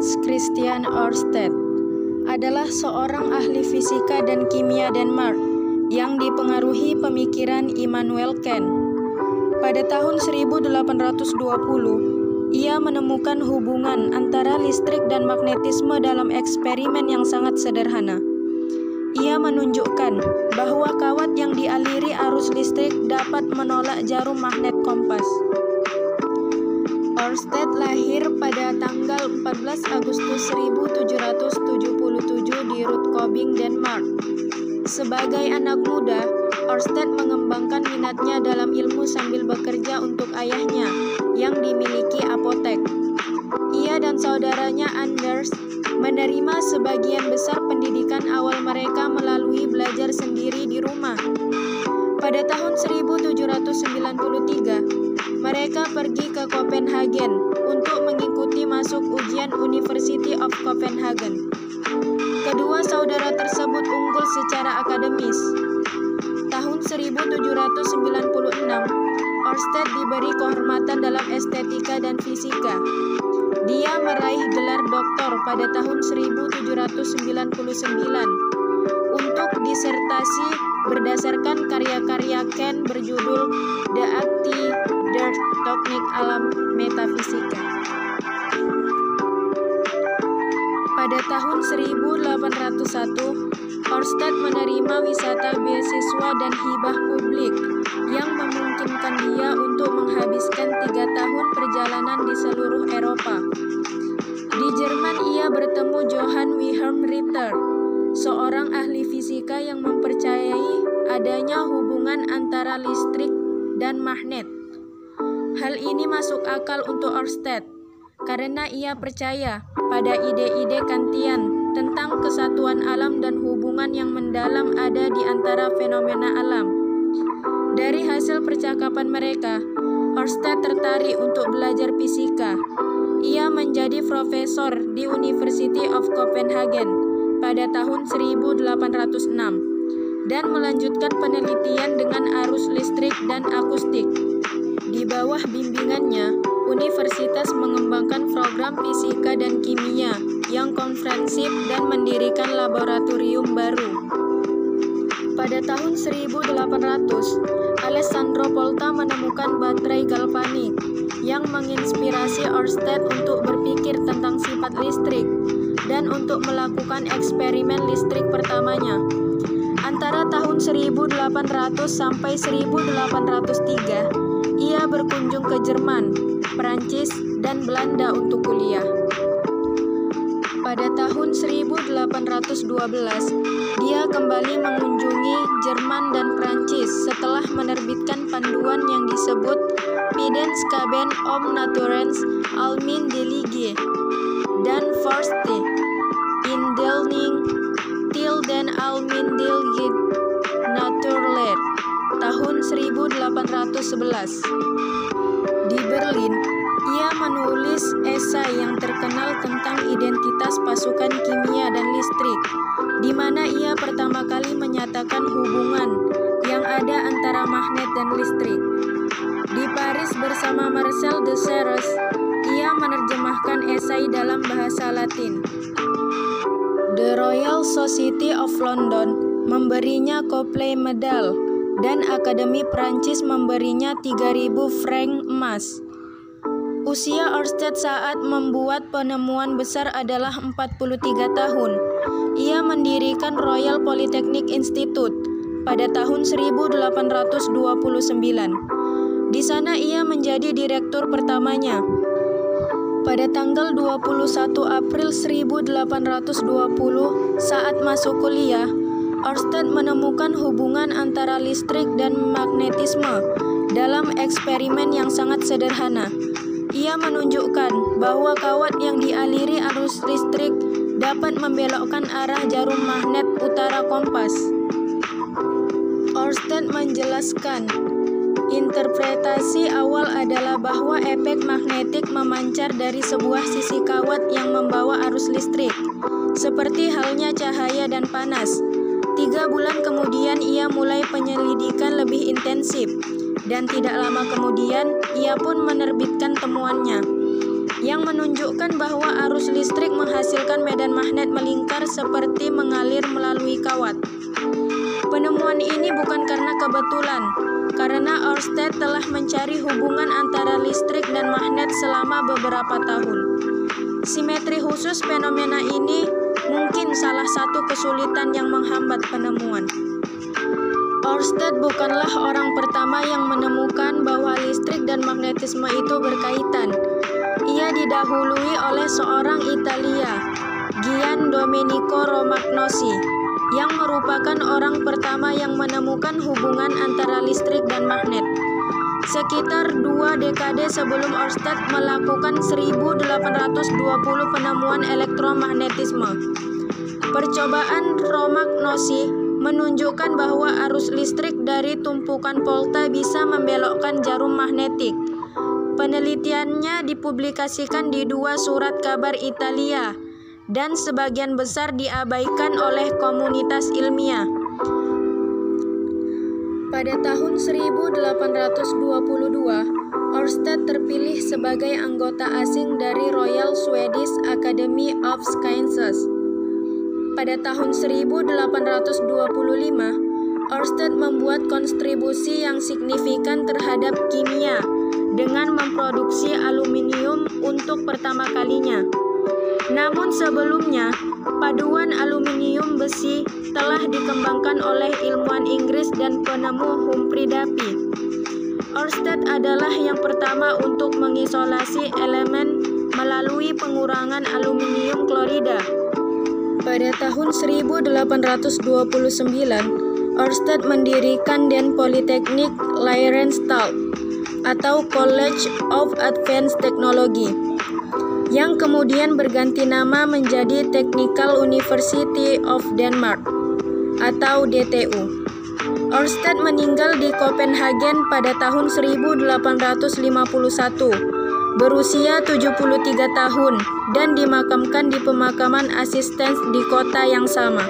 Hans Christian Ørsted adalah seorang ahli fisika dan kimia Denmark yang dipengaruhi pemikiran Immanuel Kant. Pada tahun 1820, ia menemukan hubungan antara listrik dan magnetisme dalam eksperimen yang sangat sederhana. Ia menunjukkan bahwa kawat yang dialiri arus listrik dapat menolak jarum magnet kompas. Ørsted lahir pada tanggal 14 Agustus 1777 di Rudkøbing, Denmark. Sebagai anak muda, Ørsted mengembangkan minatnya dalam ilmu sambil bekerja untuk ayahnya yang dimiliki apotek. Ia dan saudaranya Anders menerima sebagian besar pendidikan awal mereka melalui belajar sendiri di rumah. Pada tahun 1793, mereka pergi ke Copenhagen untuk mengikuti masuk ujian University of Copenhagen. Kedua saudara tersebut unggul secara akademis. Tahun 1796, Ørsted diberi kehormatan dalam estetika dan fisika. Dia meraih gelar doktor pada tahun 1799 untuk disertasi berdasarkan karya-karya Kant berjudul De Actie der Techniek Alam Metafisika. Pada tahun 1801, Ørsted menerima wisata beasiswa dan hibah publik yang memungkinkan dia untuk menghabiskan 3 tahun perjalanan di seluruh Eropa. Di Jerman ia bertemu Johann Wilhelm Ritter, seorang ahli fisika yang mempercayai adanya hubungan antara listrik dan magnet. Hal ini masuk akal untuk Ørsted karena ia percaya pada ide-ide Kantian tentang kesatuan alam dan hubungan yang mendalam ada di antara fenomena alam. Dari hasil percakapan mereka, Ørsted tertarik untuk belajar fisika. Ia menjadi profesor di University of Copenhagen pada tahun 1806 dan melanjutkan penelitian dengan arus listrik dan akustik. Di bawah bimbingannya, universitas mengembangkan program fisika dan kimia yang komprehensif dan mendirikan laboratorium baru. Pada tahun 1800, Alessandro Volta menemukan baterai galvanik yang menginspirasi Ørsted untuk berpikir tentang sifat listrik dan untuk melakukan eksperimen listrik pertamanya. Antara tahun 1800 sampai 1803, ia berkunjung ke Jerman, Perancis, dan Belanda untuk kuliah. Pada tahun 1812, dia kembali mengunjungi Jerman dan Perancis setelah menerbitkan panduan yang disebut Wetenskapen om Naturens Almindelige dan Forste Indeling til den Almindelige Naturlære tahun 1811. Di Berlin, ia menulis esai yang terkenal tentang identitas pasukan kimia dan listrik, di mana ia pertama kali menyatakan hubungan yang ada antara magnet dan listrik. Di Paris bersama Marcel de Serres, ia menerjemahkan esai dalam bahasa Latin. The Royal Society of London memberinya Copley Medal dan Akademi Prancis memberinya 3.000 franc emas. Usia Ørsted saat membuat penemuan besar adalah 43 tahun. Ia mendirikan Royal Polytechnic Institute pada tahun 1829. Di sana ia menjadi direktur pertamanya. Pada tanggal 21 April 1820, saat masuk kuliah, Ørsted menemukan hubungan antara listrik dan magnetisme dalam eksperimen yang sangat sederhana. Ia menunjukkan bahwa kawat yang dialiri arus listrik dapat membelokkan arah jarum magnet utara kompas. Ørsted menjelaskan, interpretasi awal adalah bahwa efek magnetik memancar dari sebuah sisi kawat yang membawa arus listrik, seperti halnya cahaya dan panas. 3 bulan kemudian ia mulai penyelidikan lebih intensif, dan tidak lama kemudian ia pun menerbitkan temuannya. yang menunjukkan bahwa arus listrik menghasilkan medan magnet melingkar seperti mengalir melalui kawat. Penemuan ini bukan karena kebetulan, karena Ørsted telah mencari hubungan antara listrik dan magnet selama beberapa tahun. Simetri khusus fenomena ini mungkin salah satu kesulitan yang menghambat penemuan. Ørsted bukanlah orang pertama yang menemukan bahwa listrik dan magnetisme itu berkaitan. Ia didahului oleh seorang Italia, Gian Domenico Romagnosi, yang merupakan orang pertama yang menemukan hubungan antara listrik dan magnet. Sekitar 2 dekade sebelum Ørsted melakukan 1820 penemuan elektromagnetisme. Percobaan Romagnosi menunjukkan bahwa arus listrik dari tumpukan volta bisa membelokkan jarum magnetik. Penelitiannya dipublikasikan di 2 surat kabar Italia dan sebagian besar diabaikan oleh komunitas ilmiah. Pada tahun 1822, Ørsted terpilih sebagai anggota asing dari Royal Swedish Academy of Sciences. Pada tahun 1825, Ørsted membuat kontribusi yang signifikan terhadap kimia dengan memproduksi aluminium untuk pertama kalinya. Namun sebelumnya, paduan aluminium besi telah dikembangkan oleh ilmuwan Inggris dan penemu Humphrey Davy. Ørsted adalah yang pertama untuk mengisolasi elemen melalui pengurangan aluminium klorida. Pada tahun 1829, Ørsted mendirikan Den Polytechnic Læreranstalt atau College of Advanced Technology, yang kemudian berganti nama menjadi Technical University of Denmark atau DTU. Ørsted meninggal di Copenhagen pada tahun 1851, berusia 73 tahun dan dimakamkan di pemakaman Assistens di kota yang sama.